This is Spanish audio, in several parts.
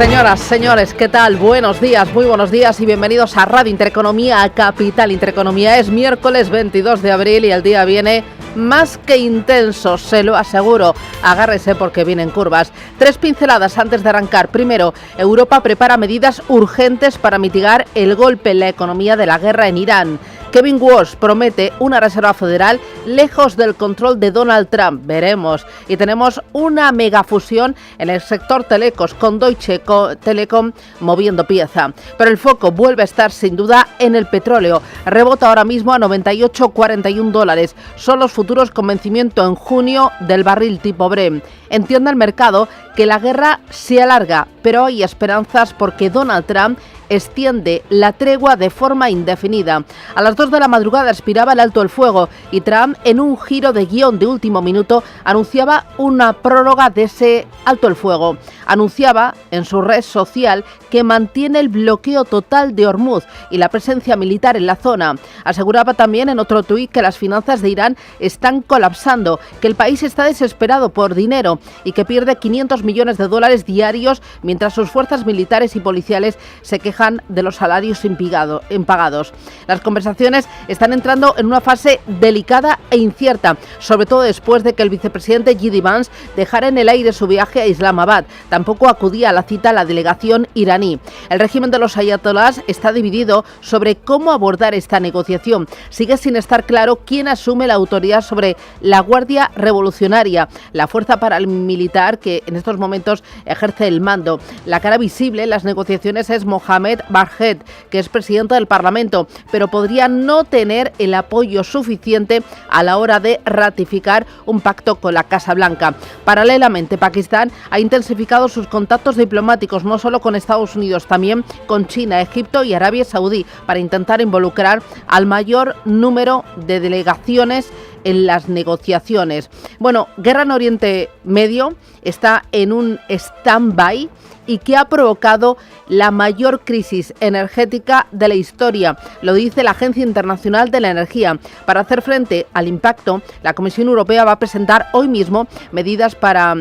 Señoras, señores, ¿qué tal? Buenos días, muy buenos días y bienvenidos a Radio Intereconomía, a Capital Intereconomía. Es miércoles 22 de abril y el día viene más que intenso, se lo aseguro. Agárrese porque vienen curvas. 3 pinceladas antes de arrancar. Primero, Europa prepara medidas urgentes para mitigar el golpe en la economía de la guerra en Irán. Kevin Walsh promete una reserva federal lejos del control de Donald Trump. Veremos. Y tenemos una megafusión en el sector telecos con Deutsche Telekom moviendo pieza. Pero el foco vuelve a estar sin duda en el petróleo. Rebota ahora mismo a $98,41. Son los futuros con vencimiento en junio del barril tipo Brent. Entiende el mercado que la guerra se alarga, pero hay esperanzas porque Donald Trump extiende la tregua de forma indefinida. A las 2 de la madrugada expiraba el alto el fuego y Trump, en un giro de guión de último minuto, anunciaba una prórroga de ese alto el fuego. Anunciaba en su red social que mantiene el bloqueo total de Hormuz y la presencia militar en la zona. Aseguraba también en otro tuit que las finanzas de Irán están colapsando, que el país está desesperado por dinero y que pierde $500 millones diarios mientras sus fuerzas militares y policiales se quejan de los salarios impagados. Las conversaciones están entrando en una fase delicada e incierta, sobre todo después de que el vicepresidente J.D. Vance dejara en el aire su viaje a Islamabad. Tampoco acudía a la cita la delegación iraní. El régimen de los ayatolás está dividido sobre cómo abordar esta negociación. Sigue sin estar claro quién asume la autoridad sobre la Guardia Revolucionaria, la fuerza paramilitar que en estos momentos ejerce el mando. La cara visible en las negociaciones es Mohamed Barhed, que es presidente del Parlamento, pero podría no tener el apoyo suficiente a la hora de ratificar un pacto con la Casa Blanca. Paralelamente, Pakistán ha intensificado sus contactos diplomáticos, no solo con Estados Unidos, también con China, Egipto y Arabia Saudí, para intentar involucrar al mayor número de delegaciones en las negociaciones. Bueno, guerra en Oriente Medio está en un stand-by y que ha provocado la mayor crisis energética de la historia, lo dice la Agencia Internacional de la Energía. Para hacer frente al impacto, la Comisión Europea va a presentar hoy mismo medidas para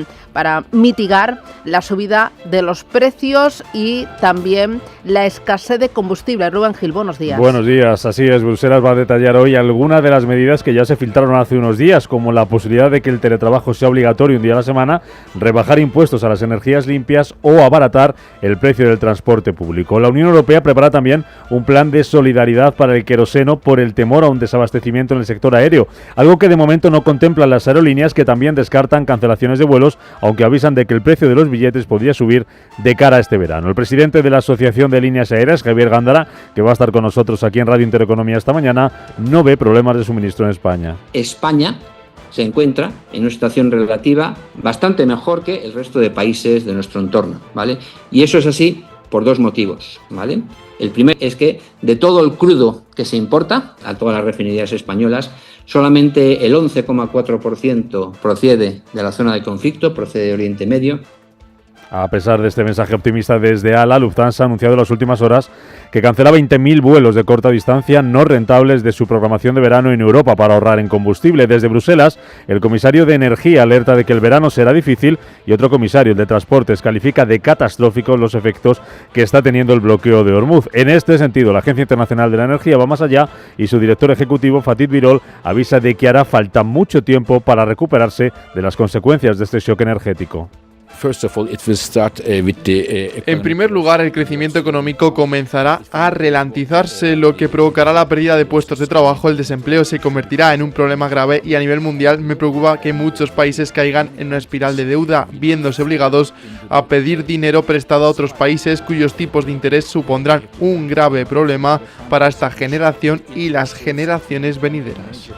mitigar la subida de los precios y también la escasez de combustible. Rubén Gil, buenos días. Buenos días, así es. Bruselas va a detallar hoy algunas de las medidas que ya se filtraron hace unos días, como la posibilidad de que el teletrabajo sea obligatorio un día a la semana, rebajar impuestos a las energías limpias o abaratar el precio del transporte público. La Unión Europea prepara también un plan de solidaridad para el queroseno por el temor a un desabastecimiento en el sector aéreo, algo que de momento no contemplan las aerolíneas, que también descartan cancelaciones de vuelos, aunque avisan de que el precio de los billetes podría subir de cara a este verano. El presidente de la Asociación de Líneas Aéreas, Javier Gándara, que va a estar con nosotros aquí en Radio Intereconomía esta mañana, no ve problemas de suministro en España. España se encuentra en una situación relativa bastante mejor que el resto de países de nuestro entorno, ¿vale? Y eso es así por 2 motivos, ¿vale? El primero es que de todo el crudo que se importa a todas las refinerías españolas, solamente el 11,4% procede de la zona de conflicto, procede de Oriente Medio. A pesar de este mensaje optimista desde ALA, Lufthansa ha anunciado en las últimas horas que cancela 20.000 vuelos de corta distancia no rentables de su programación de verano en Europa para ahorrar en combustible. Desde Bruselas, el comisario de Energía alerta de que el verano será difícil y otro comisario, el de Transportes, califica de catastróficos los efectos que está teniendo el bloqueo de Hormuz. En este sentido, la Agencia Internacional de la Energía va más allá y su director ejecutivo, Fatih Birol, avisa de que hará falta mucho tiempo para recuperarse de las consecuencias de este shock energético. En primer lugar, el crecimiento económico comenzará a ralentizarse, lo que provocará la pérdida de puestos de trabajo. El desempleo se convertirá en un problema grave y a nivel mundial me preocupa que muchos países caigan en una espiral de deuda, viéndose obligados a pedir dinero prestado a otros países cuyos tipos de interés supondrán un grave problema para esta generación y las generaciones venideras.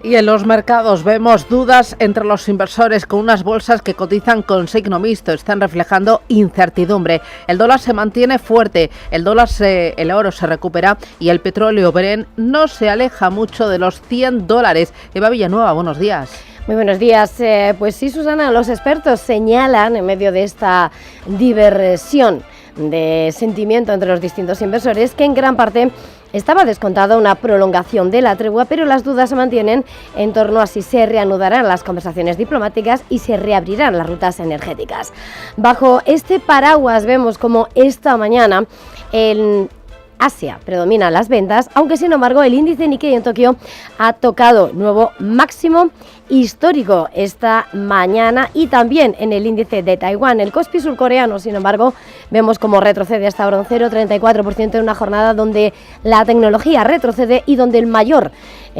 Y en los mercados vemos dudas entre los inversores, con unas bolsas que cotizan con signo mixto, están reflejando incertidumbre. El dólar se mantiene fuerte, el oro se recupera y el petróleo Brent no se aleja mucho de los $100. Eva Villanueva, buenos días. Muy buenos días. Pues sí, Susana, los expertos señalan, en medio de esta diversión de sentimiento entre los distintos inversores, que en gran parte estaba descontada una prolongación de la tregua, pero las dudas se mantienen en torno a si se reanudarán las conversaciones diplomáticas y se reabrirán las rutas energéticas. Bajo este paraguas vemos como esta mañana en Asia predominan las ventas, aunque sin embargo el índice Nikkei en Tokio ha tocado nuevo máximo histórico esta mañana, y también en el índice de Taiwán. El Kospi surcoreano, sin embargo, vemos como retrocede hasta ahora un 0,34% en una jornada donde la tecnología retrocede y donde el mayor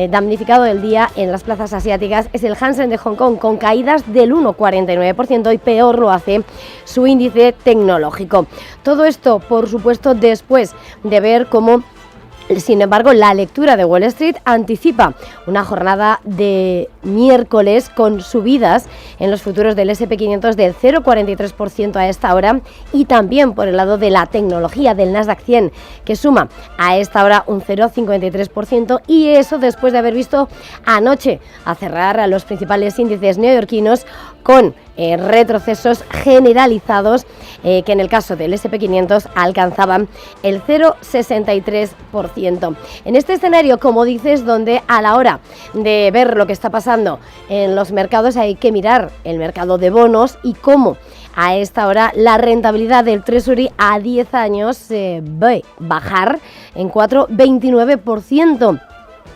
damnificado del día en las plazas asiáticas es el Hansen de Hong Kong, con caídas del 1,49%, y peor lo hace su índice tecnológico. Todo esto, por supuesto, después de ver cómo, sin embargo, la lectura de Wall Street anticipa una jornada de miércoles con subidas en los futuros del S&P 500 del 0,43% a esta hora, y también por el lado de la tecnología del Nasdaq 100, que suma a esta hora un 0,53%, y eso después de haber visto anoche a cerrar a los principales índices neoyorquinos con retrocesos generalizados que en el caso del S&P 500 alcanzaban el 0,63%. En este escenario, como dices, donde a la hora de ver lo que está pasando en los mercados hay que mirar el mercado de bonos y cómo a esta hora la rentabilidad del Treasury a 10 años se ve bajar en 4,29%.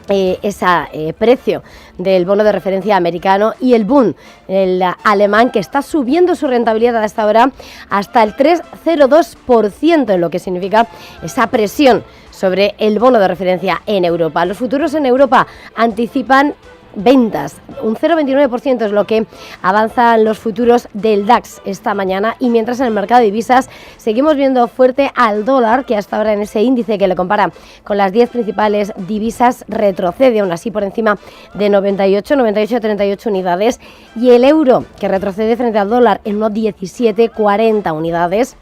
Ese precio del bono de referencia americano, y el Bund, el alemán, que está subiendo su rentabilidad a esta hora hasta el 3,02%, lo que significa esa presión sobre el bono de referencia en Europa. Los futuros en Europa anticipan ventas, un 0,29% es lo que avanzan los futuros del DAX esta mañana, y mientras en el mercado de divisas seguimos viendo fuerte al dólar, que hasta ahora en ese índice que le compara con las 10 principales divisas retrocede, aún así por encima de 98,38 unidades, y el euro, que retrocede frente al dólar en unos 17,40 unidades,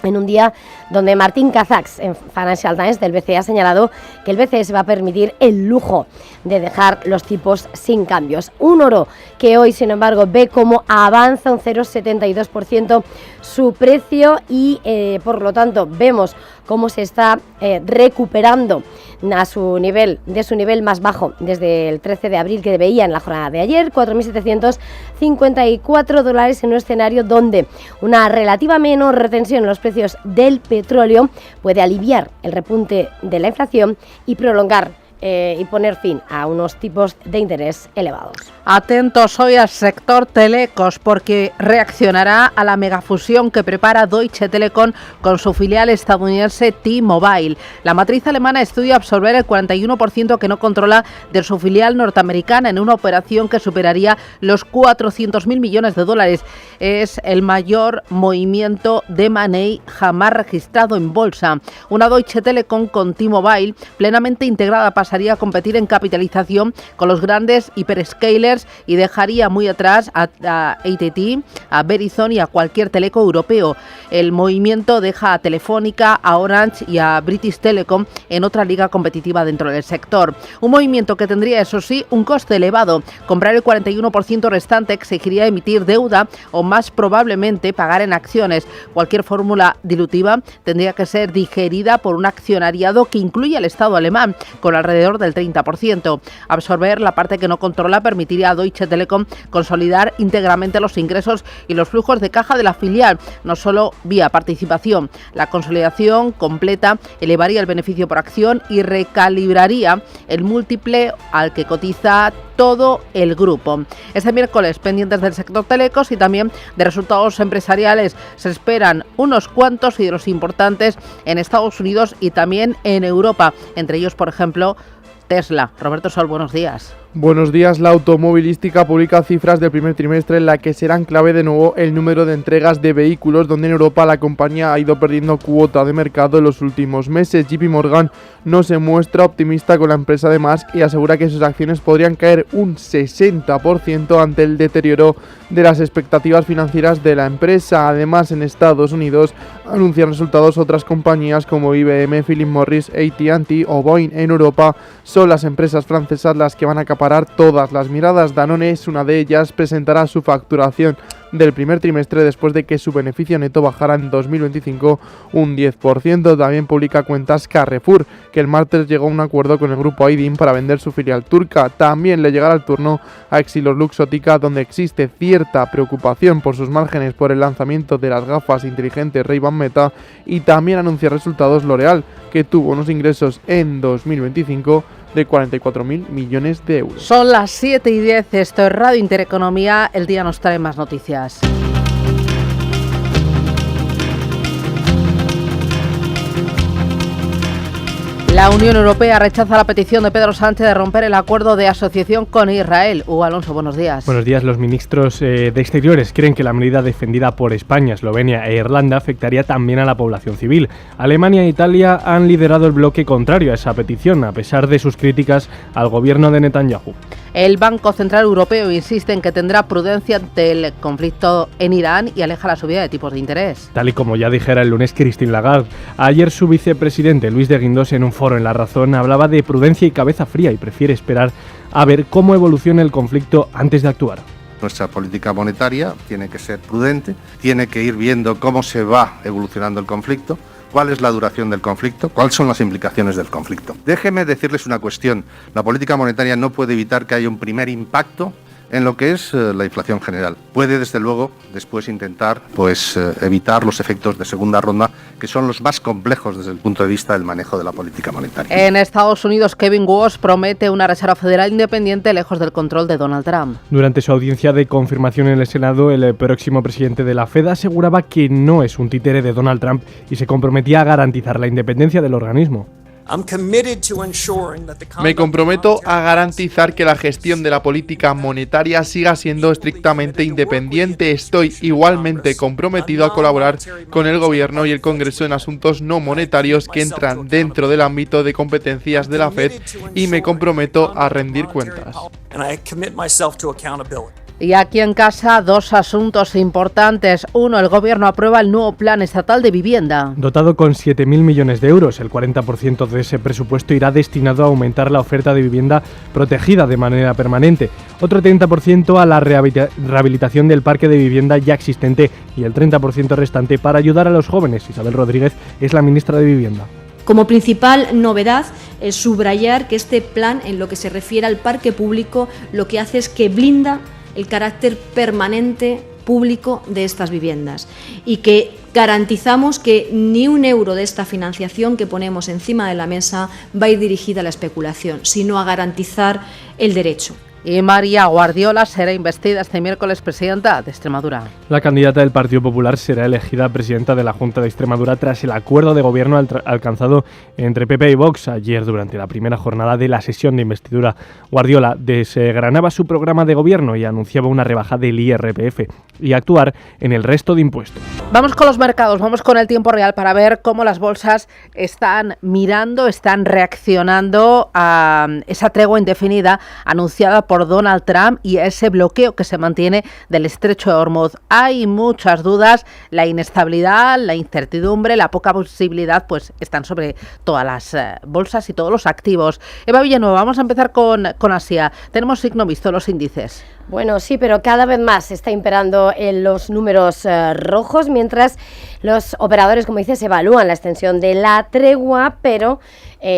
en un día donde Martín Kazaks, en Financial Times del BCE, ha señalado que el BCE se va a permitir el lujo de dejar los tipos sin cambios. Un oro que hoy, sin embargo, ve cómo avanza un 0,72% su precio, y por lo tanto vemos cómo se está recuperando a su nivel más bajo desde el 13 de abril que veía en la jornada de ayer, $4.754 en un escenario donde una relativa menor retención en los precios del petróleo puede aliviar el repunte de la inflación y prolongar y poner fin a unos tipos de interés elevados. Atentos hoy al sector telecos, porque reaccionará a la megafusión que prepara Deutsche Telekom con su filial estadounidense T-Mobile. La matriz alemana estudia absorber el 41% que no controla de su filial norteamericana en una operación que superaría los 400.000 millones de dólares. Es el mayor movimiento de money jamás registrado en bolsa. Una Deutsche Telekom con T-Mobile plenamente integrada pasaría a competir en capitalización con los grandes hiperscalers y dejaría muy atrás a AT&T, a Verizon y a cualquier teleco europeo. El movimiento deja a Telefónica, a Orange y a British Telecom en otra liga competitiva dentro del sector. Un movimiento que tendría, eso sí, un coste elevado. Comprar el 41% restante exigiría emitir deuda o, más probablemente, pagar en acciones. Cualquier fórmula dilutiva tendría que ser digerida por un accionariado que incluye al Estado alemán, con alrededor del 30%. Absorber la parte que no controla permitiría a Deutsche Telekom consolidar íntegramente los ingresos y los flujos de caja de la filial, no solo vía participación. La consolidación completa elevaría el beneficio por acción y recalibraría el múltiple al que cotiza todo el grupo. Este miércoles, pendientes del sector telecos y también de resultados empresariales. Se esperan unos cuantos y de los importantes en Estados Unidos y también en Europa, entre ellos, por ejemplo, Tesla. Roberto Sol, buenos días. Buenos días. La automovilística publica cifras del primer trimestre en la que serán clave de nuevo el número de entregas de vehículos, donde en Europa la compañía ha ido perdiendo cuota de mercado en los últimos meses. JP Morgan no se muestra optimista con la empresa de Musk y asegura que sus acciones podrían caer un 60% ante el deterioro de las expectativas financieras de la empresa. Además, en Estados Unidos anuncian resultados otras compañías como IBM, Philip Morris, AT&T o Boeing. En Europa son las empresas francesas las que van a acaparar todas las miradas. Danone es una de ellas, presentará su facturación del primer trimestre después de que su beneficio neto bajara en 2025 un 10%. También publica cuentas Carrefour, que el martes llegó a un acuerdo con el grupo Aydin para vender su filial turca. También le llegará el turno a EssilorLuxottica, donde existe cierta preocupación por sus márgenes por el lanzamiento de las gafas inteligentes Ray-Ban Meta, y también anuncia resultados L'Oréal, que tuvo unos ingresos en 2025 de 44.000 millones de euros. Son las 7:10, esto es Radio Intereconomía, el día nos trae más noticias. La Unión Europea rechaza la petición de Pedro Sánchez de romper el acuerdo de asociación con Israel. Hugo Alonso, buenos días. Buenos días. Los ministros de Exteriores creen que la medida defendida por España, Eslovenia e Irlanda afectaría también a la población civil. Alemania e Italia han liderado el bloque contrario a esa petición, a pesar de sus críticas al gobierno de Netanyahu. El Banco Central Europeo insiste en que tendrá prudencia ante el conflicto en Irán y aleja la subida de tipos de interés. Tal y como ya dijera el lunes Christine Lagarde, ayer su vicepresidente Luis de Guindos en un foro en La Razón hablaba de prudencia y cabeza fría y prefiere esperar a ver cómo evoluciona el conflicto antes de actuar. Nuestra política monetaria tiene que ser prudente, tiene que ir viendo cómo se va evolucionando el conflicto, cuál es la duración del conflicto, cuáles son las implicaciones del conflicto. Déjenme decirles una cuestión, la política monetaria no puede evitar que haya un primer impacto en lo que es la inflación general. Puede, desde luego, después intentar evitar los efectos de segunda ronda, que son los más complejos desde el punto de vista del manejo de la política monetaria. En Estados Unidos, Kevin Walsh promete una Reserva Federal independiente lejos del control de Donald Trump. Durante su audiencia de confirmación en el Senado, el próximo presidente de la Fed aseguraba que no es un títere de Donald Trump y se comprometía a garantizar la independencia del organismo. Me comprometo a garantizar que la gestión de la política monetaria siga siendo estrictamente independiente. Estoy igualmente comprometido a colaborar con el Gobierno y el Congreso en asuntos no monetarios que entran dentro del ámbito de competencias de la Fed y me comprometo a rendir cuentas. Y aquí en casa, dos asuntos importantes. Uno, el Gobierno aprueba el nuevo Plan Estatal de Vivienda. Dotado con 7.000 millones de euros, el 40% de ese presupuesto irá destinado a aumentar la oferta de vivienda protegida de manera permanente, otro 30% a la rehabilitación del parque de vivienda ya existente y el 30% restante para ayudar a los jóvenes. Isabel Rodríguez es la ministra de Vivienda. Como principal novedad es subrayar que este plan, en lo que se refiere al parque público, lo que hace es que blinda el carácter permanente público de estas viviendas y que garantizamos que ni un euro de esta financiación que ponemos encima de la mesa va a ir dirigida a la especulación, sino a garantizar el derecho. Y María Guardiola será investida este miércoles presidenta de Extremadura. La candidata del Partido Popular será elegida presidenta de la Junta de Extremadura tras el acuerdo de gobierno alcanzado entre PP y Vox ayer durante la primera jornada de la sesión de investidura. Guardiola desgranaba su programa de gobierno y anunciaba una rebaja del IRPF y actuar en el resto de impuestos. Vamos con los mercados, vamos con el tiempo real para ver cómo las bolsas están mirando, están reaccionando a esa tregua indefinida anunciada por Donald Trump y a ese bloqueo que se mantiene del estrecho de Hormuz. Hay muchas dudas, la inestabilidad, la incertidumbre, la poca posibilidad, pues están sobre todas las bolsas y todos los activos. Eva Villanueva, vamos a empezar con Asia. Tenemos signo mixto los índices. Bueno, sí, pero cada vez más se está imperando en los números rojos, mientras los operadores, como dices, evalúan la extensión de la tregua, pero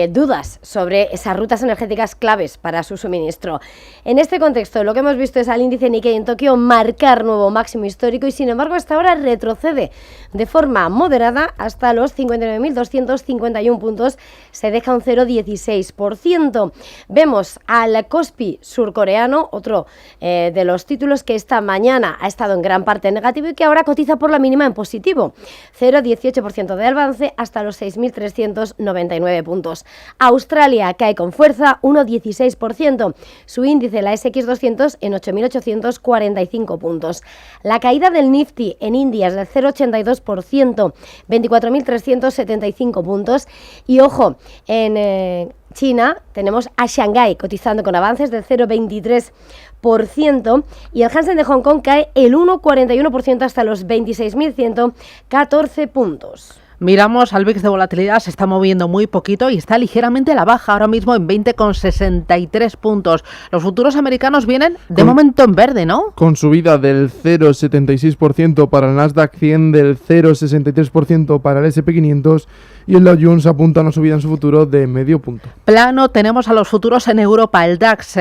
dudas sobre esas rutas energéticas claves para su suministro. En este contexto, lo que hemos visto es al índice Nikkei en Tokio marcar nuevo máximo histórico y, sin embargo, hasta ahora retrocede de forma moderada hasta los 59.251 puntos, se deja un 0,16%. Vemos al Kospi surcoreano, otro de los títulos que esta mañana ha estado en gran parte negativo y que ahora cotiza por la mínima en positivo, 0,18% de avance hasta los 6.399 puntos. Australia cae con fuerza, 1,16%, su índice, la SX200, en 8.845 puntos. La caída del Nifty en India es del 0,82%, 24.375 puntos. Y ojo, en China tenemos a Shanghái cotizando con avances del 0,23% y el Hansen de Hong Kong cae el 1,41% hasta los 26.114 puntos. Miramos al VIX de volatilidad, se está moviendo muy poquito y está ligeramente a la baja, ahora mismo en 20,63 puntos. Los futuros americanos vienen de momento en verde, ¿no? Con subida del 0,76% para el Nasdaq 100, del 0,63% para el S&P 500 y el Dow Jones apunta a una subida en su futuro de medio punto. Plano tenemos a los futuros en Europa, el DAX,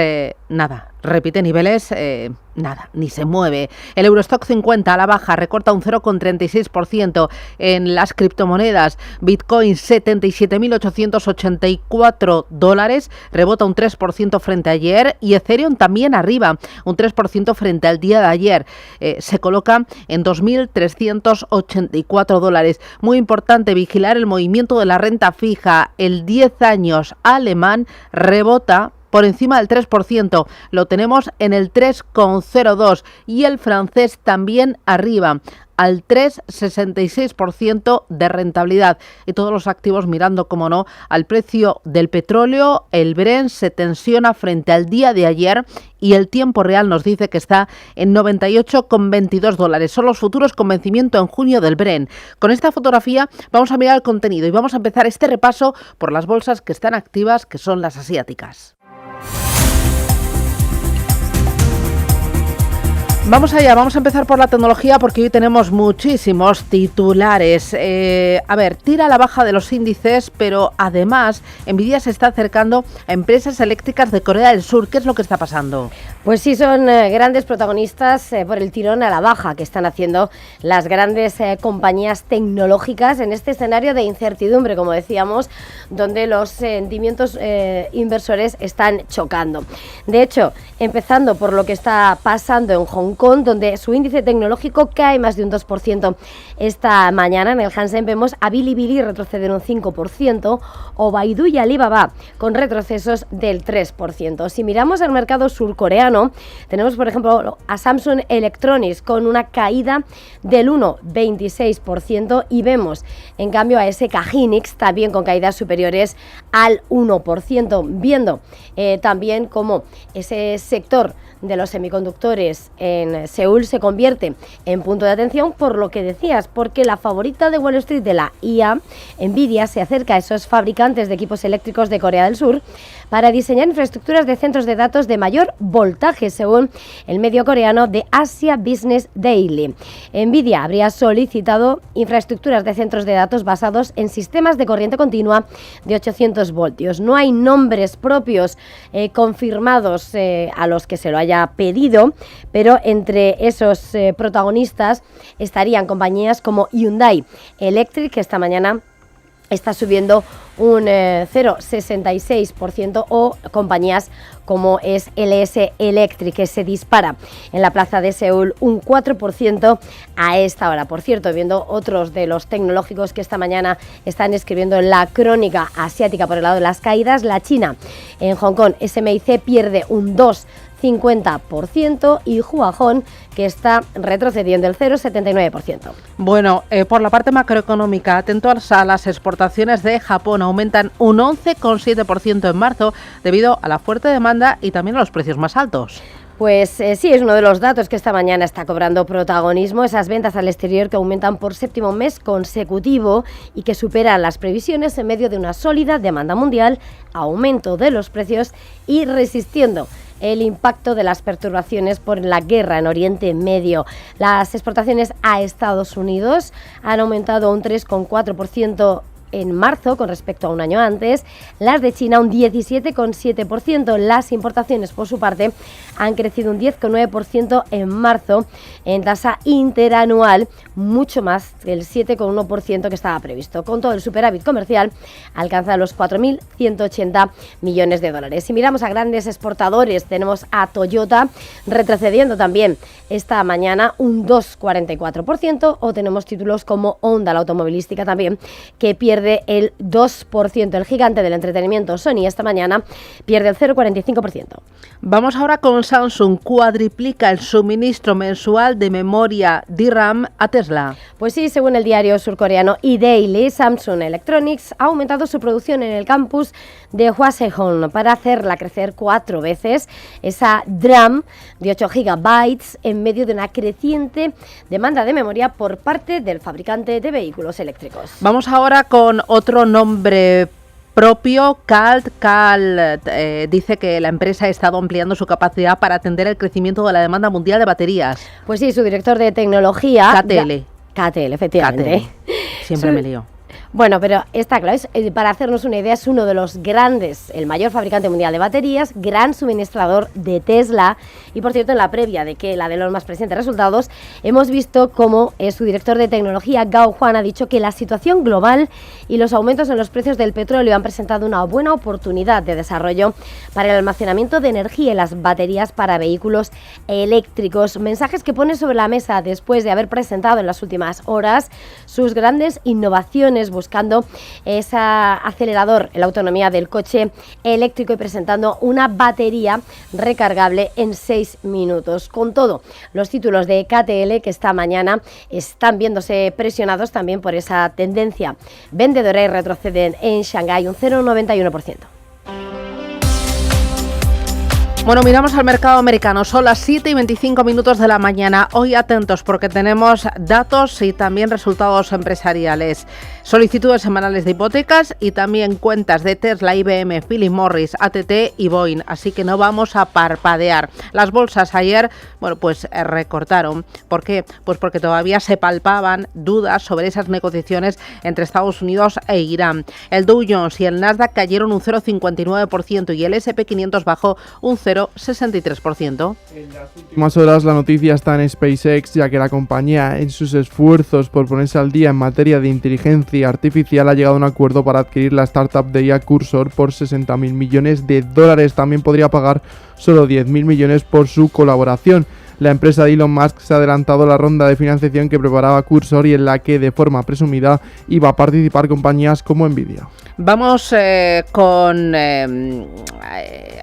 nada, repite niveles, nada, ni se mueve. El Eurostock 50 a la baja, recorta un 0,36% en las criptomonedas. Bitcoin 77.884 dólares, rebota un 3% frente a ayer, y Ethereum también arriba, un 3% frente al día de ayer. Se coloca en 2.384 dólares. Muy importante vigilar el movimiento de la renta fija. El 10 años alemán rebota por encima del 3%, lo tenemos en el 3,02, y el francés también arriba, al 3,66% de rentabilidad. Y todos los activos mirando, como no, al precio del petróleo. El Brent se tensiona frente al día de ayer y el tiempo real nos dice que está en 98,22 dólares. Son los futuros con vencimiento en junio del Brent. Con esta fotografía vamos a mirar el contenido y vamos a empezar este repaso por las bolsas que están activas, que son las asiáticas. Vamos allá, vamos a empezar por la tecnología porque hoy tenemos muchísimos titulares. Tira a la baja de los índices, pero además Nvidia se está acercando a empresas eléctricas de Corea del Sur. ¿Qué es lo que está pasando? Pues sí, son grandes protagonistas por el tirón a la baja que están haciendo las grandes compañías tecnológicas en este escenario de incertidumbre, como decíamos, donde los sentimientos inversores están chocando. De hecho, empezando por lo que está pasando en Hong Kong, donde su índice tecnológico cae más de un 2%. Esta mañana en el Hansen vemos a Bilibili retroceder un 5%, o Baidu y Alibaba con retrocesos del 3%. Si miramos el mercado surcoreano, tenemos por ejemplo a Samsung Electronics con una caída del 1,26%, y vemos en cambio a SK Hynix también con caídas superiores al 1%, viendo también cómo ese sector de los semiconductores en Seúl se convierte en punto de atención por lo que decías, porque la favorita de Wall Street de la IA, Nvidia, se acerca a esos fabricantes de equipos eléctricos de Corea del Sur para diseñar infraestructuras de centros de datos de mayor voltaje, según el medio coreano de Asia Business Daily. Nvidia habría solicitado infraestructuras de centros de datos basados en sistemas de corriente continua de 800 voltios. No hay nombres propios confirmados a los que se lo haya pedido, pero entre esos protagonistas estarían compañías como Hyundai Electric, que esta mañana está subiendo un 0,66%, o compañías como es LS Electric, que se dispara en la plaza de Seúl un 4% a esta hora. Por cierto, viendo otros de los tecnológicos que esta mañana están escribiendo la crónica asiática por el lado de las caídas, la China en Hong Kong, SMIC pierde un 2,50%, y Huajón, que está retrocediendo el 0,79%. Bueno, por la parte macroeconómica, atentos a las exportaciones de Japón, aumentan un 11,7% en marzo debido a la fuerte demanda y también a los precios más altos. Pues sí, es uno de los datos que esta mañana está cobrando protagonismo, esas ventas al exterior que aumentan por séptimo mes consecutivo y que superan las previsiones en medio de una sólida demanda mundial, aumento de los precios y resistiendo el impacto de las perturbaciones por la guerra en Oriente Medio. Las exportaciones a Estados Unidos han aumentado un 3,4% en marzo con respecto a un año antes, las de China un 17,7%, las importaciones por su parte han crecido un 10,9% en marzo en tasa interanual, mucho más que el 7,1% que estaba previsto. Con todo, el superávit comercial alcanza los 4.180 millones de dólares. Si miramos a grandes exportadores, tenemos a Toyota retrocediendo también esta mañana un 2,44%, o tenemos títulos como Honda, la automovilística también, que pierde pierde el 2%. El gigante del entretenimiento Sony esta mañana pierde el 0,45%. Vamos ahora con Samsung. Cuadriplica el suministro mensual de memoria DRAM a Tesla. Pues sí, según el diario surcoreano eDaily, Samsung Electronics ha aumentado su producción en el campus de Hwaseong para hacerla crecer 4 veces esa DRAM de 8 GB en medio de una creciente demanda de memoria por parte del fabricante de vehículos eléctricos. Vamos ahora con otro nombre propio, CALT. Dice que la empresa ha estado ampliando su capacidad para atender el crecimiento de la demanda mundial de baterías. Pues sí, su director de tecnología... KTL, efectivamente. KTL. Siempre me lío. Bueno, pero está claro, para hacernos una idea, es uno de los grandes, el mayor fabricante mundial de baterías, gran suministrador de Tesla. Y por cierto, en la previa de que la de los más presentes resultados, hemos visto cómo su director de tecnología, Gao Huan, ha dicho que la situación global y los aumentos en los precios del petróleo han presentado una buena oportunidad de desarrollo para el almacenamiento de energía en las baterías para vehículos eléctricos. Mensajes que pone sobre la mesa después de haber presentado en las últimas horas sus grandes innovaciones, buscando ese acelerador en la autonomía del coche eléctrico y presentando una batería recargable en 6 minutos. Con todo, los títulos de KTL que esta mañana están viéndose presionados también por esa tendencia vendedora y retroceden en Shanghái un 0,91%. Bueno, miramos al mercado americano. Son las 7:25 de la mañana. Hoy atentos porque tenemos datos y también resultados empresariales. Solicitudes semanales de hipotecas y también cuentas de Tesla, IBM, Philip Morris, AT&T y Boeing. Así que no vamos a parpadear. Las bolsas ayer, pues recortaron. ¿Por qué? Pues porque todavía se palpaban dudas sobre esas negociaciones entre Estados Unidos e Irán. El Dow Jones y el Nasdaq cayeron un 0,59% y el S&P 500 bajó un 0,63%. En las últimas horas la noticia está en SpaceX, ya que la compañía, en sus esfuerzos por ponerse al día en materia de inteligencia artificial, ha llegado a un acuerdo para adquirir la startup de IA Cursor por $60.000 millones. También podría pagar solo $10.000 millones por su colaboración. La empresa de Elon Musk se ha adelantado a la ronda de financiación que preparaba Cursor y en la que, de forma presumida, iba a participar compañías como Nvidia. Vamos con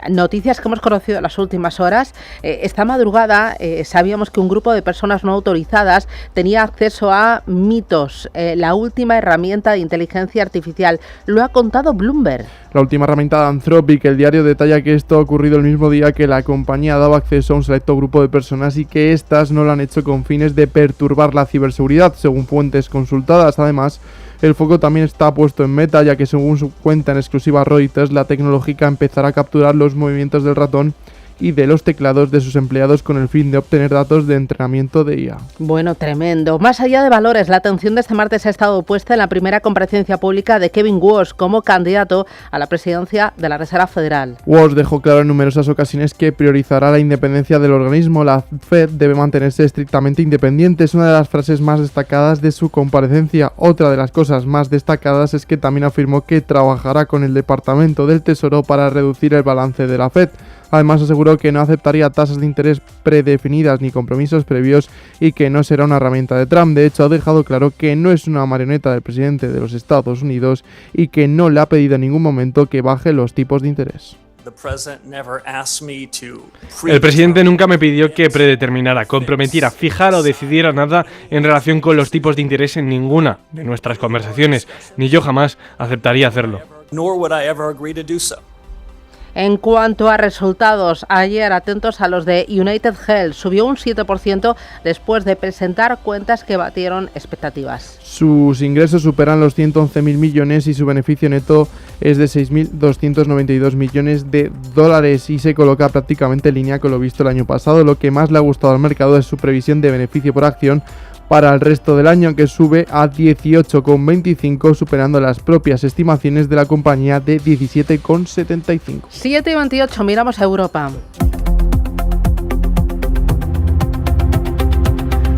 noticias que hemos conocido en las últimas horas. Esta madrugada sabíamos que un grupo de personas no autorizadas tenía acceso a Mythos, la última herramienta de inteligencia artificial. Lo ha contado Bloomberg. La última herramienta de Anthropic. El diario detalla que esto ha ocurrido el mismo día que la compañía daba acceso a un selecto grupo de personas y que éstas no lo han hecho con fines de perturbar la ciberseguridad, según fuentes consultadas. Además, el foco también está puesto en Meta, ya que según su cuenta en exclusiva Reuters, la tecnológica empezará a capturar los movimientos del ratón y de los teclados de sus empleados con el fin de obtener datos de entrenamiento de IA. Bueno, tremendo. Más allá de valores, la atención de este martes ha estado puesta en la primera comparecencia pública de Kevin Walsh como candidato a la presidencia de la Reserva Federal. Walsh dejó claro en numerosas ocasiones que priorizará la independencia del organismo. La Fed debe mantenerse estrictamente independiente. Es una de las frases más destacadas de su comparecencia. Otra de las cosas más destacadas es que también afirmó que trabajará con el Departamento del Tesoro para reducir el balance de la Fed. Además, aseguró que no aceptaría tasas de interés predefinidas ni compromisos previos y que no será una herramienta de Trump. De hecho, ha dejado claro que no es una marioneta del presidente de los Estados Unidos y que no le ha pedido en ningún momento que baje los tipos de interés. El presidente nunca me pidió que predeterminara, comprometiera, fijara o decidiera nada en relación con los tipos de interés en ninguna de nuestras conversaciones, ni yo jamás aceptaría hacerlo. En cuanto a resultados, ayer atentos a los de United Health, subió un 7% después de presentar cuentas que batieron expectativas. Sus ingresos superan los 111.000 millones y su beneficio neto es de 6.292 millones de dólares y se coloca prácticamente en línea con lo visto el año pasado. Lo que más le ha gustado al mercado es su previsión de beneficio por acción para el resto del año, que sube a 18,25, superando las propias estimaciones de la compañía de 17,75. 7:28, miramos a Europa.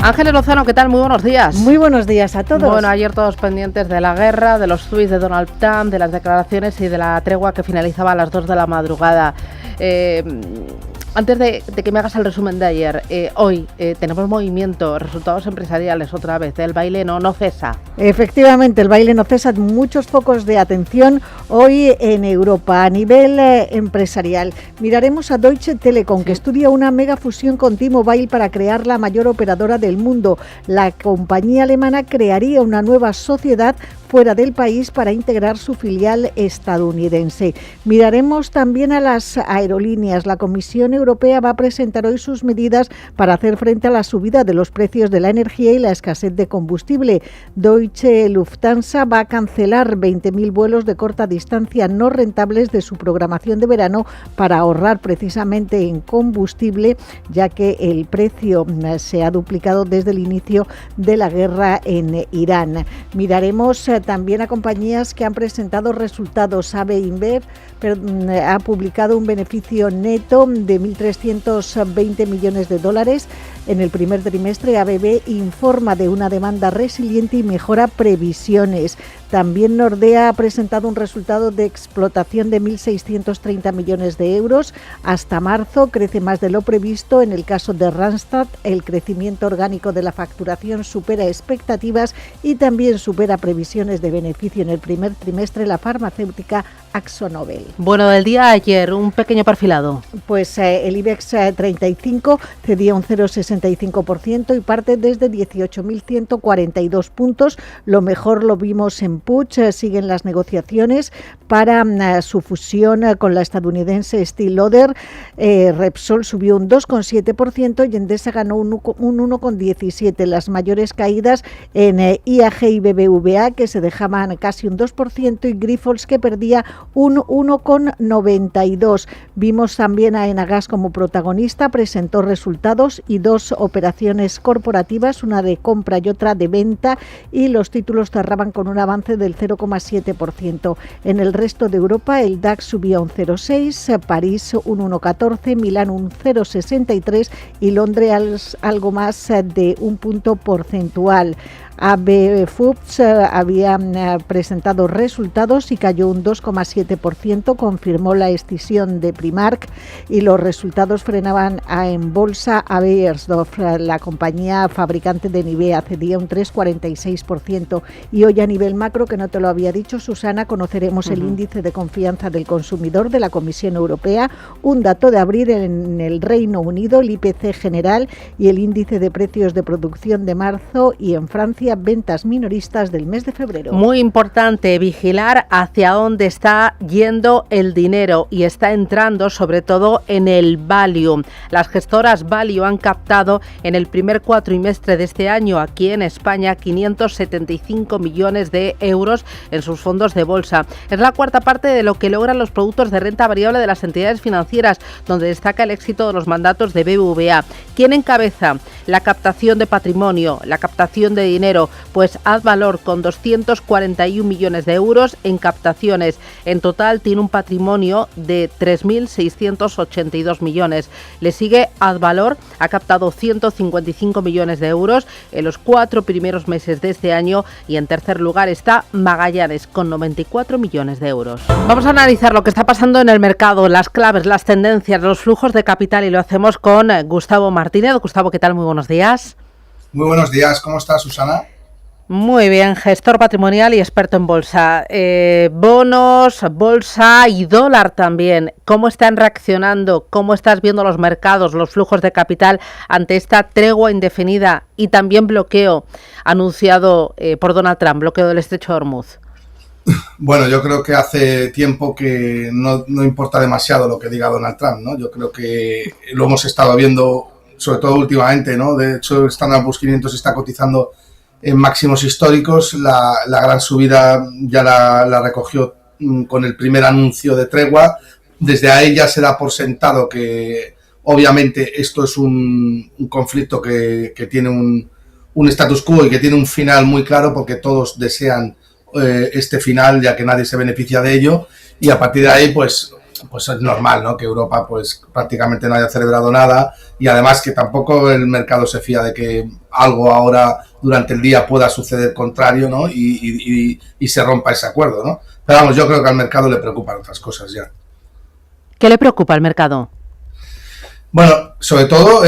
Ángeles Lozano, ¿qué tal? Muy buenos días. Muy buenos días a todos. Bueno, ayer todos pendientes de la guerra, de los tuits de Donald Trump, de las declaraciones y de la tregua que finalizaba a las 2 de la madrugada. Antes de que me hagas el resumen de ayer, hoy tenemos movimiento, resultados empresariales otra vez, el baile no cesa. Efectivamente, el baile no cesa, muchos focos de atención hoy en Europa a nivel empresarial. Miraremos a Deutsche Telekom, que estudia una mega fusión con T-Mobile para crear la mayor operadora del mundo. La compañía alemana crearía una nueva sociedad fuera del país para integrar su filial estadounidense. Miraremos también a las aerolíneas. La Comisión Europea va a presentar hoy sus medidas para hacer frente a la subida de los precios de la energía y la escasez de combustible. Deutsche Lufthansa va a cancelar 20.000 vuelos de corta distancia no rentables de su programación de verano para ahorrar precisamente en combustible, ya que el precio se ha duplicado desde el inicio de la guerra en Irán. Miraremos también a compañías que han presentado resultados. AB InBev ha publicado un beneficio neto de 1.320 millones de dólares en el primer trimestre. ABB informa de una demanda resiliente y mejora previsiones. También Nordea ha presentado un resultado de explotación de 1.630 millones de euros. Hasta marzo crece más de lo previsto. En el caso de Randstad, el crecimiento orgánico de la facturación supera expectativas y también supera previsiones de beneficio en el primer trimestre la farmacéutica AkzoNobel. Bueno, del día ayer, un pequeño perfilado. Pues el IBEX 35 cedía un 0,65% y parte desde 18.142 puntos. Lo mejor lo vimos en Puig. Siguen las negociaciones para su fusión con la estadounidense Estée Lauder. Repsol subió un 2,7% y Endesa ganó un 1,17%. Las mayores caídas en IAG y BBVA, que se dejaban casi un 2%, y Grifols, que perdía un 1,92%. Vimos también a Enagas como protagonista, presentó resultados y dos operaciones corporativas, una de compra y otra de venta, y los títulos cerraban con un avance del 0,7%. En el resto de Europa, el DAX subía un 0,6%, París un 1,14%, Milán un 0,63% y Londres algo más de un punto porcentual. AB Foods había presentado resultados y cayó un 2,7%, confirmó la escisión de Primark y los resultados frenaban en bolsa a Beiersdorf. La compañía fabricante de Nivea cedía un 3,46%. Y hoy, a nivel macro, que no te lo había dicho, Susana, conoceremos el índice de confianza del consumidor de la Comisión Europea, un dato de abril en el Reino Unido, el IPC general y el índice de precios de producción de marzo, y en Francia ventas minoristas del mes de febrero. Muy importante vigilar hacia dónde está yendo el dinero, y está entrando sobre todo en el value. Las gestoras value han captado en el primer cuatrimestre de este año aquí en España 575 millones de euros en sus fondos de bolsa. Es la cuarta parte de lo que logran los productos de renta variable de las entidades financieras, donde destaca el éxito de los mandatos de BBVA. ¿Quién encabeza la captación de patrimonio, la captación de dinero? Pues Advalor, con 241 millones de euros en captaciones. En total tiene un patrimonio de 3.682 millones. Le sigue Advalor, ha captado 155 millones de euros en los 4 primeros meses de este año, y en tercer lugar está Magallanes, con 94 millones de euros. Vamos a analizar lo que está pasando en el mercado, las claves, las tendencias, los flujos de capital, y lo hacemos con Gustavo Martínez. Gustavo, ¿qué tal? Muy buenos días. Muy buenos días, ¿cómo estás, Susana? Muy bien, gestor patrimonial y experto en bolsa. Bonos, bolsa y dólar también. ¿Cómo están reaccionando? ¿Cómo estás viendo los mercados, los flujos de capital ante esta tregua indefinida y también bloqueo anunciado por Donald Trump, bloqueo del estrecho de Hormuz? Bueno, yo creo que hace tiempo que no importa demasiado lo que diga Donald Trump, ¿no? Yo creo que lo hemos estado viendo, sobre todo últimamente, ¿no? De hecho, el Standard & Poor's 500 está cotizando en máximos históricos. La gran subida ya la recogió con el primer anuncio de tregua. Desde ahí ya se da por sentado que obviamente esto es un conflicto que tiene un status quo y que tiene un final muy claro, porque todos desean este final, ya que nadie se beneficia de ello, y a partir de ahí pues es normal, ¿no?, que Europa pues prácticamente no haya celebrado nada, y además que tampoco el mercado se fía de que algo ahora durante el día pueda suceder contrario, ¿no?, y se rompa ese acuerdo, ¿no? Pero vamos, yo creo que al mercado le preocupan otras cosas ya. ¿Qué le preocupa al mercado? Bueno, sobre todo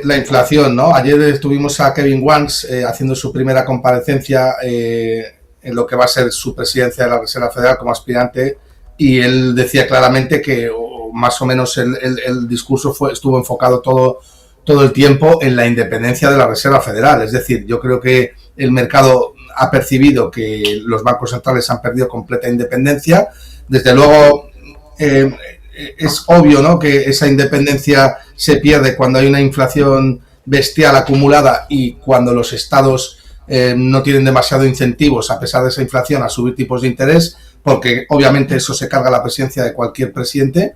la inflación, ¿no? Ayer estuvimos a Kevin Wance haciendo su primera comparecencia en lo que va a ser su presidencia de la Reserva Federal como aspirante, y él decía claramente que más o menos el discurso estuvo enfocado todo el tiempo en la independencia de la Reserva Federal. Es decir, yo creo que el mercado ha percibido que los bancos centrales han perdido completa independencia. Desde luego, es obvio, ¿no?, que esa independencia se pierde cuando hay una inflación bestial acumulada y cuando los estados no tienen demasiado incentivos, a pesar de esa inflación, a subir tipos de interés, porque obviamente eso se carga la presidencia de cualquier presidente.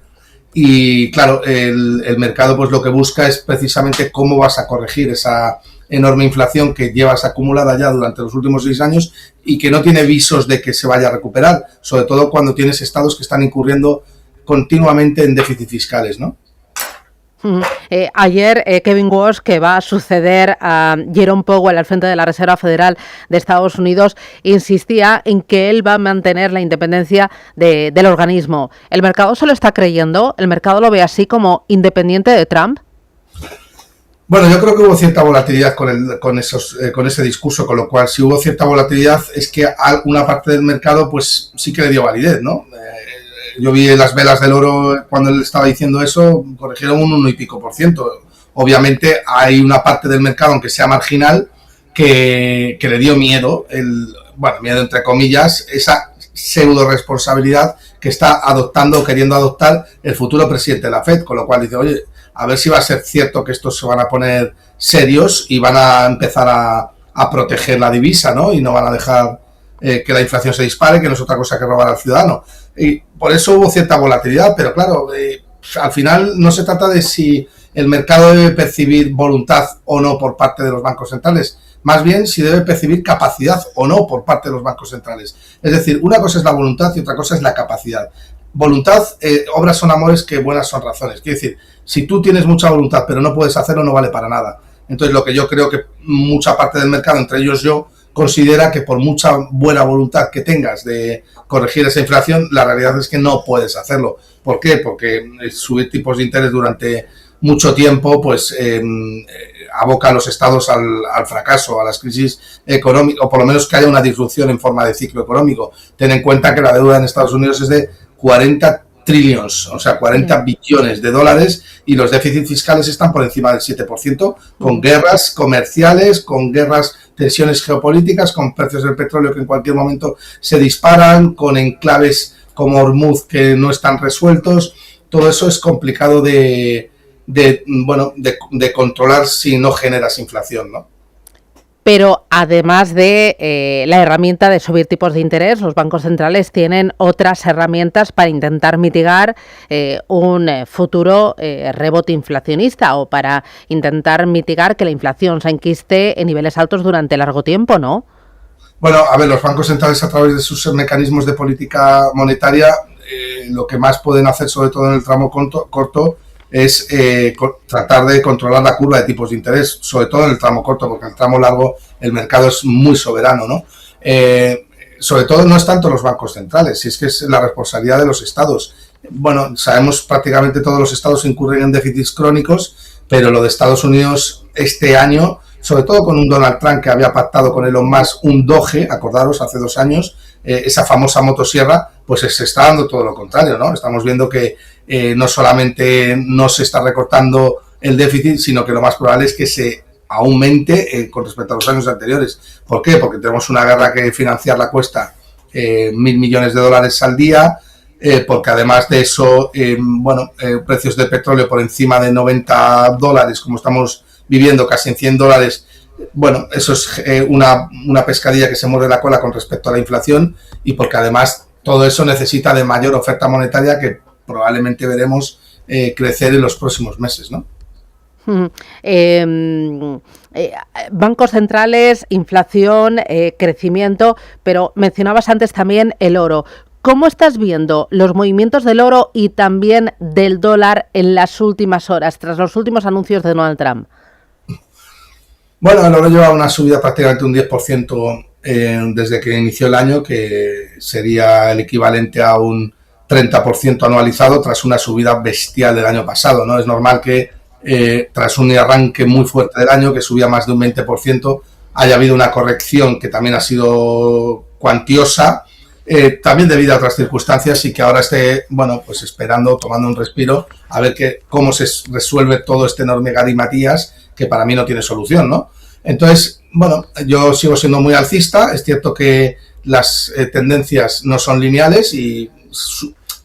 Y claro, el mercado pues lo que busca es precisamente cómo vas a corregir esa enorme inflación que llevas acumulada ya durante los últimos 6 años y que no tiene visos de que se vaya a recuperar, sobre todo cuando tienes estados que están incurriendo continuamente en déficits fiscales, ¿no? Ayer Kevin Walsh, que va a suceder a Jerome Powell al frente de la Reserva Federal de Estados Unidos, insistía en que él va a mantener la independencia del organismo. ¿El mercado se lo está creyendo? ¿El mercado lo ve así como independiente de Trump? Bueno, yo creo que hubo cierta volatilidad con ese discurso, con lo cual si hubo cierta volatilidad es que una parte del mercado pues sí que le dio validez, ¿no? Yo vi las velas del oro cuando él estaba diciendo eso, corrigieron un 1 y pico %. Obviamente hay una parte del mercado, aunque sea marginal, que le dio miedo, miedo entre comillas, esa pseudo responsabilidad que está adoptando o queriendo adoptar el futuro presidente de la FED, con lo cual dice, oye, a ver si va a ser cierto que estos se van a poner serios y van a empezar a proteger la divisa, ¿no? Y no van a dejar que la inflación se dispare, que no es otra cosa que robar al ciudadano. Y por eso hubo cierta volatilidad, pero claro, al final no se trata de si el mercado debe percibir voluntad o no por parte de los bancos centrales, más bien si debe percibir capacidad o no por parte de los bancos centrales. Es decir, una cosa es la voluntad y otra cosa es la capacidad. Voluntad, obras son amores, que buenas son razones. Quiere decir, si tú tienes mucha voluntad pero no puedes hacerlo, no vale para nada. Entonces, lo que yo creo que mucha parte del mercado, entre ellos yo, considera que por mucha buena voluntad que tengas de corregir esa inflación, la realidad es que no puedes hacerlo. ¿Por qué? Porque subir tipos de interés durante mucho tiempo pues aboca a los estados al fracaso, a las crisis económicas, o por lo menos que haya una disrupción en forma de ciclo económico. Ten en cuenta que la deuda en Estados Unidos es de 40 trillones, o sea, 40 billones de dólares, y los déficits fiscales están por encima del 7%, con guerras comerciales, con tensiones geopolíticas, con precios del petróleo que en cualquier momento se disparan, con enclaves como Hormuz que no están resueltos. Todo eso es complicado de controlar si no generas inflación, ¿no? Pero además de la herramienta de subir tipos de interés, los bancos centrales tienen otras herramientas para intentar mitigar un futuro rebote inflacionista, o para intentar mitigar que la inflación se enquiste en niveles altos durante largo tiempo, ¿no? Bueno, a ver, los bancos centrales, a través de sus mecanismos de política monetaria, lo que más pueden hacer, sobre todo en el tramo corto, es tratar de controlar la curva de tipos de interés, sobre todo en el tramo corto, porque en el tramo largo el mercado es muy soberano, ¿no? Sobre todo no es tanto los bancos centrales, si es que es la responsabilidad de los estados. Bueno, sabemos prácticamente todos los estados incurren en déficits crónicos, pero lo de Estados Unidos este año, sobre todo con un Donald Trump que había pactado con Elon Musk un Doge, acordaros, hace 2 años, esa famosa motosierra, pues se está dando todo lo contrario, ¿no? Estamos viendo que no solamente no se está recortando el déficit, sino que lo más probable es que se aumente con respecto a los años anteriores. ¿Por qué? Porque tenemos una guerra que financiarla cuesta $1.000 millones al día, porque además de eso, precios de petróleo por encima de $90, como estamos viviendo, casi en $100. Bueno, eso es una pescadilla que se muerde la cola con respecto a la inflación, y porque además todo eso necesita de mayor oferta monetaria que probablemente veremos crecer en los próximos meses, ¿no? Bancos centrales, inflación, crecimiento, pero mencionabas antes también el oro. ¿Cómo estás viendo los movimientos del oro y también del dólar en las últimas horas, tras los últimos anuncios de Donald Trump? Bueno, el oro lleva una subida prácticamente un 10% desde que inició el año, que sería el equivalente a un 30% anualizado tras una subida bestial del año pasado, ¿no? Es normal que tras un arranque muy fuerte del año que subía más de un 20%, haya habido una corrección que también ha sido cuantiosa, también debido a otras circunstancias, y que ahora esté, bueno, pues esperando, tomando un respiro, a ver cómo se resuelve todo este enorme garimatías que para mí no tiene solución, ¿no? Entonces, bueno, yo sigo siendo muy alcista. Es cierto que las tendencias no son lineales y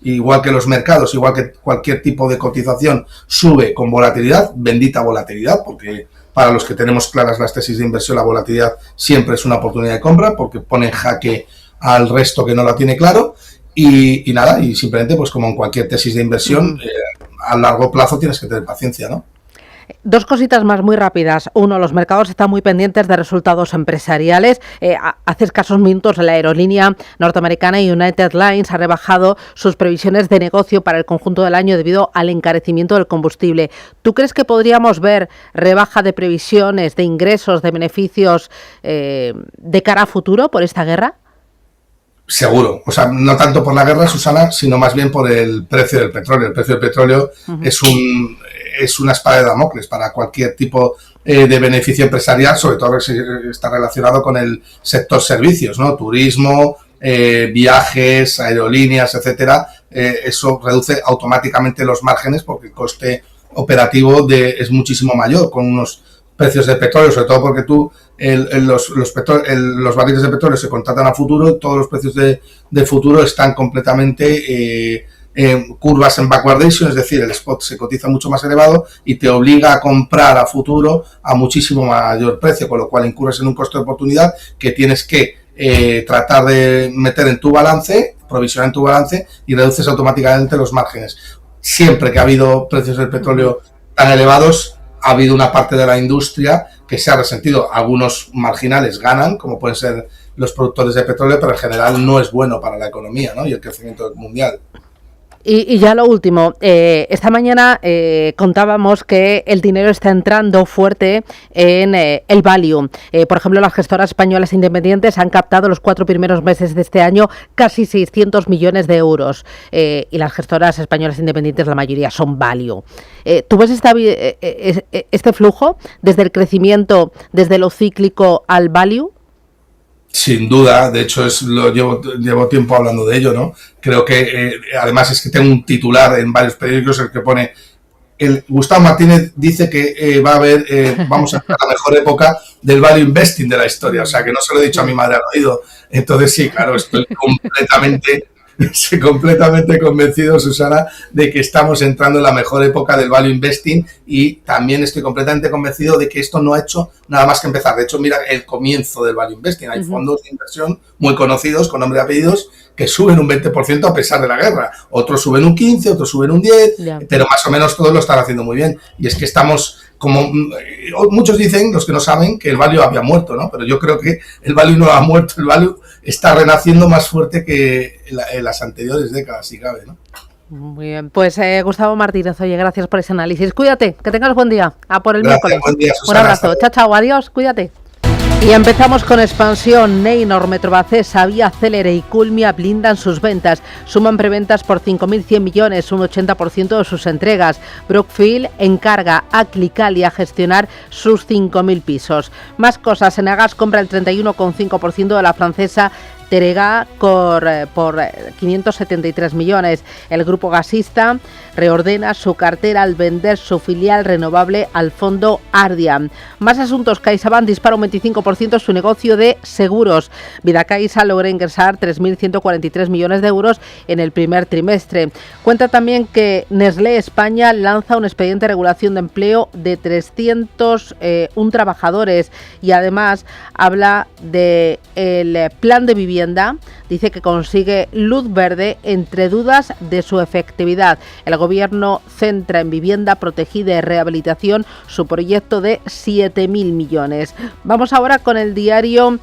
igual que los mercados, igual que cualquier tipo de cotización, sube con volatilidad, bendita volatilidad, porque para los que tenemos claras las tesis de inversión, la volatilidad siempre es una oportunidad de compra, porque pone en jaque al resto que no la tiene claro, y nada, y simplemente, pues como en cualquier tesis de inversión, a largo plazo tienes que tener paciencia, ¿no? Dos cositas más muy rápidas. Uno, los mercados están muy pendientes de resultados empresariales. Hace escasos minutos la aerolínea norteamericana United Airlines ha rebajado sus previsiones de negocio para el conjunto del año debido al encarecimiento del combustible. ¿Tú crees que podríamos ver rebaja de previsiones, de ingresos, de beneficios de cara a futuro por esta guerra? Seguro, o sea, no tanto por la guerra, Susana, sino más bien por el precio del petróleo. El precio del petróleo es una espada de Damocles para cualquier tipo de beneficio empresarial, sobre todo si está relacionado con el sector servicios, ¿no? Turismo, viajes, aerolíneas, etcétera. Eso reduce automáticamente los márgenes porque el coste operativo es muchísimo mayor con unos precios de petróleo, sobre todo porque los barriles de petróleo se contratan a futuro, todos los precios de futuro están completamente curvas en backwardation, es decir, el spot se cotiza mucho más elevado y te obliga a comprar a futuro a muchísimo mayor precio, con lo cual incurres en un coste de oportunidad que tienes que tratar de meter en tu balance, provisionar en tu balance, y reduces automáticamente los márgenes. Siempre que ha habido precios del petróleo tan elevados, ha habido una parte de la industria que se ha resentido. Algunos marginales ganan, como pueden ser los productores de petróleo, pero en general no es bueno para la economía, ¿no? Y el crecimiento mundial. Y ya lo último, esta mañana contábamos que el dinero está entrando fuerte en el value. Por ejemplo, las gestoras españolas independientes han captado los 4 primeros meses de este año casi 600 millones de euros. Y las gestoras españolas independientes, la mayoría son value. ¿Tú ves este flujo desde el crecimiento, desde lo cíclico al value? Sin duda, de hecho llevo tiempo hablando de ello, ¿no? Creo que además es que tengo un titular en varios periódicos el que pone Gustavo Martínez dice que vamos a ver la mejor época del value investing de la historia, o sea que no se lo he dicho a mi madre al oído. Entonces sí, claro, estoy completamente convencido, Susana, de que estamos entrando en la mejor época del value investing, y también estoy completamente convencido de que esto no ha hecho nada más que empezar. De hecho, mira el comienzo del value investing. Hay fondos de inversión muy conocidos, con nombre y apellidos, que suben un 20% a pesar de la guerra. Otros suben un 15%, otros suben un 10%, pero más o menos todos lo están haciendo muy bien. Y es que estamos, como muchos dicen, los que no saben, que el value había muerto, ¿no? Pero yo creo que el value no ha muerto, el value está renaciendo más fuerte que en las anteriores décadas, si cabe, ¿no? Muy bien, pues Gustavo Martínez, oye, gracias por ese análisis. Cuídate, que tengas buen día. A por el miércoles. Buen día, Susana. Un abrazo. Chao, chao, adiós, cuídate. Y empezamos con expansión. Neynor, Metrobacesa, Vía Célere y Culmia blindan sus ventas. Suman preventas por 5.100 millones, un 80% de sus entregas. Brookfield encarga a Clicali a gestionar sus 5.000 pisos. Más cosas. Enagas compra el 31,5% de la francesa Teréga por 573 millones. El grupo gasista reordena su cartera al vender su filial renovable al fondo Ardian. Más asuntos. CaixaBank dispara un 25% su negocio de seguros. Vidacaixa logra ingresar 3.143 millones de euros en el primer trimestre. Cuenta también que Nestlé España lanza un expediente de regulación de empleo de 301 trabajadores, y además habla de el plan de vivienda. Dice que consigue luz verde entre dudas de su efectividad. El gobierno centra en vivienda protegida y rehabilitación su proyecto de 7.000 millones. Vamos ahora con el diario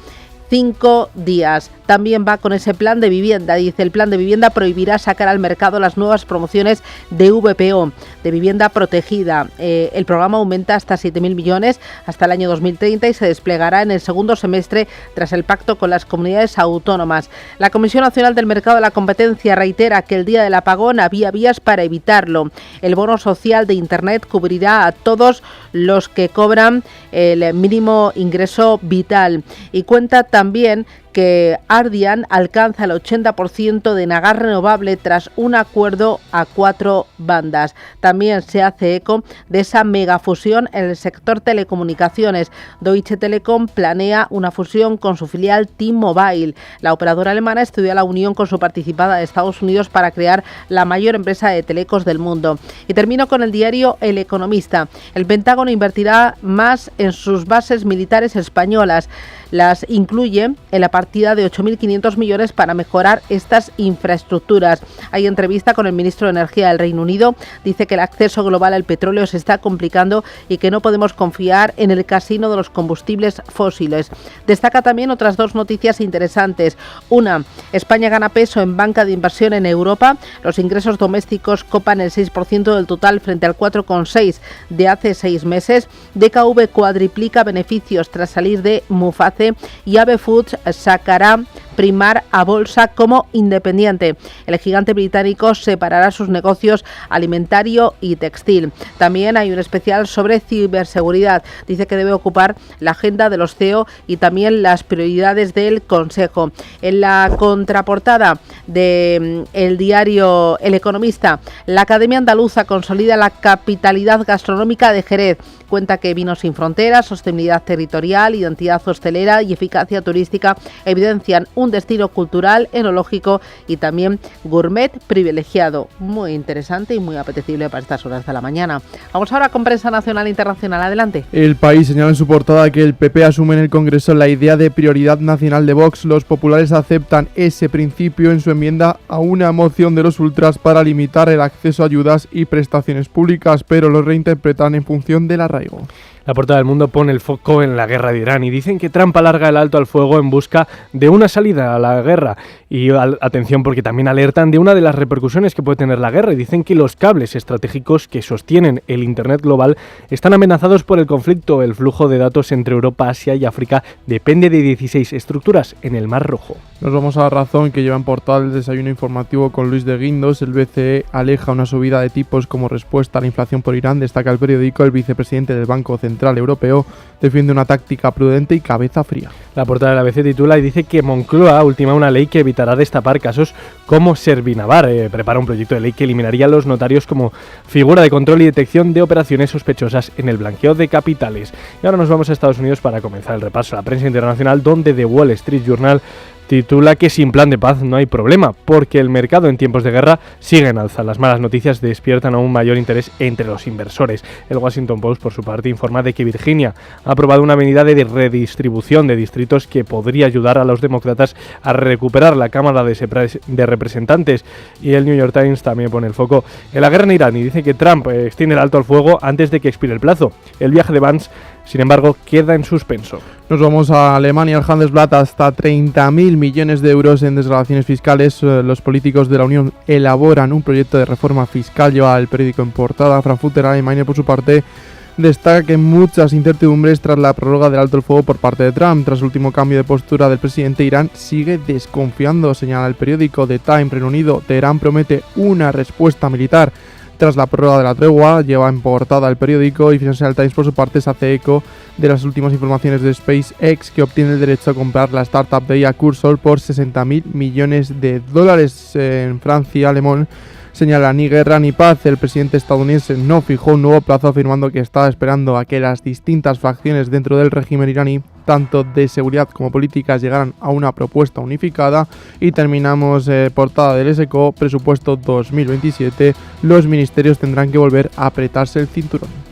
5 días. También va con ese plan de vivienda. Dice, el plan de vivienda prohibirá sacar al mercado las nuevas promociones de VPO, de vivienda protegida. El programa aumenta hasta 7.000 millones hasta el año 2030 y se desplegará en el segundo semestre tras el pacto con las comunidades autónomas. La Comisión Nacional del Mercado de la Competencia reitera que el día del apagón había vías para evitarlo. El bono social de Internet cubrirá a todos los que cobran el mínimo ingreso vital y cuenta también que Ardian alcanza el 80% de gas renovable tras un acuerdo a 4 bandas. También se hace eco de esa megafusión en el sector telecomunicaciones. Deutsche Telekom planea una fusión con su filial T-Mobile. La operadora alemana estudia la unión con su participada de Estados Unidos para crear la mayor empresa de telecos del mundo. Y termino con el diario El Economista. El Pentágono invertirá más en sus bases militares españolas. Las incluye en la partida de 8.500 millones para mejorar estas infraestructuras. Hay entrevista con el ministro de Energía del Reino Unido. Dice que el acceso global al petróleo se está complicando y que no podemos confiar en el casino de los combustibles fósiles. Destaca también otras 2 noticias interesantes. Una, España gana peso en banca de inversión en Europa. Los ingresos domésticos copan el 6% del total frente al 4,6% de hace 6 meses. DKV cuadriplica beneficios tras salir de Muface y Abe Foods sacará Primar a bolsa como independiente. El gigante británico separará sus negocios alimentario y textil. También hay un especial sobre ciberseguridad. Dice que debe ocupar la agenda de los CEO y también las prioridades del Consejo. En la contraportada del diario El Economista, la Academia Andaluza consolida la capitalidad gastronómica de Jerez. Cuenta que Vinos sin Fronteras, sostenibilidad territorial, identidad hostelera y eficacia turística evidencian un destino cultural, enológico y también gourmet privilegiado. Muy interesante y muy apetecible para estas horas de la mañana. Vamos ahora con prensa nacional e internacional. Adelante. El País señala en su portada que el PP asume en el Congreso la idea de prioridad nacional de Vox. Los populares aceptan ese principio en su enmienda a una moción de los ultras para limitar el acceso a ayudas y prestaciones públicas, pero lo reinterpretan en función del arraigo. La portada del Mundo pone el foco en la guerra de Irán y dicen que Trump alarga el alto al fuego en busca de una salida a la guerra. Y atención, porque también alertan de una de las repercusiones que puede tener la guerra y dicen que los cables estratégicos que sostienen el Internet global están amenazados por el conflicto. El flujo de datos entre Europa, Asia y África depende de 16 estructuras en el Mar Rojo. Nos vamos a La Razón, que lleva en portada el desayuno informativo con Luis de Guindos. El BCE aleja una subida de tipos como respuesta a la inflación por Irán. Destaca el periódico, el vicepresidente del Banco Central Europeo defiende una táctica prudente y cabeza fría. La portada de la ABC titula y dice que Moncloa ultima una ley que evitará destapar casos como Servinavar. Prepara un proyecto de ley que eliminaría a los notarios como figura de control y detección de operaciones sospechosas en el blanqueo de capitales. Y ahora nos vamos a Estados Unidos para comenzar el repaso a la prensa internacional, donde The Wall Street Journal titula que sin plan de paz no hay problema, porque el mercado en tiempos de guerra sigue en alza. Las malas noticias despiertan aún mayor interés entre los inversores. El Washington Post, por su parte, informa de que Virginia ha aprobado una medida de redistribución de distritos que podría ayudar a los demócratas a recuperar la Cámara de Representantes. Y el New York Times también pone el foco en la guerra en Irán y dice que Trump extiende el alto al fuego antes de que expire el plazo. El viaje de Vance, sin embargo, queda en suspenso. Nos vamos a Alemania. El Handelsblatt, hasta 30.000 millones de euros en desgravaciones fiscales. Los políticos de la Unión elaboran un proyecto de reforma fiscal, lleva el periódico en portada. Frankfurter Allgemeine, por su parte, destaca que muchas incertidumbres tras la prórroga del alto el fuego por parte de Trump. Tras el último cambio de postura del presidente, Irán sigue desconfiando, señala el periódico The Times. Reino Unido, Teherán promete una respuesta militar tras la prórroga de la tregua, lleva en portada el periódico. Y Financial Times, por su parte, se hace eco de las últimas informaciones de SpaceX, que obtiene el derecho a comprar la startup de IA Cursor por $60.000 millones. En Francia, Le Monde señala: ni guerra ni paz. El presidente estadounidense no fijó un nuevo plazo, afirmando que estaba esperando a que las distintas facciones dentro del régimen iraní, tanto de seguridad como políticas, llegaran a una propuesta unificada. Y terminamos portada del SECO, presupuesto 2027. Los ministerios tendrán que volver a apretarse el cinturón.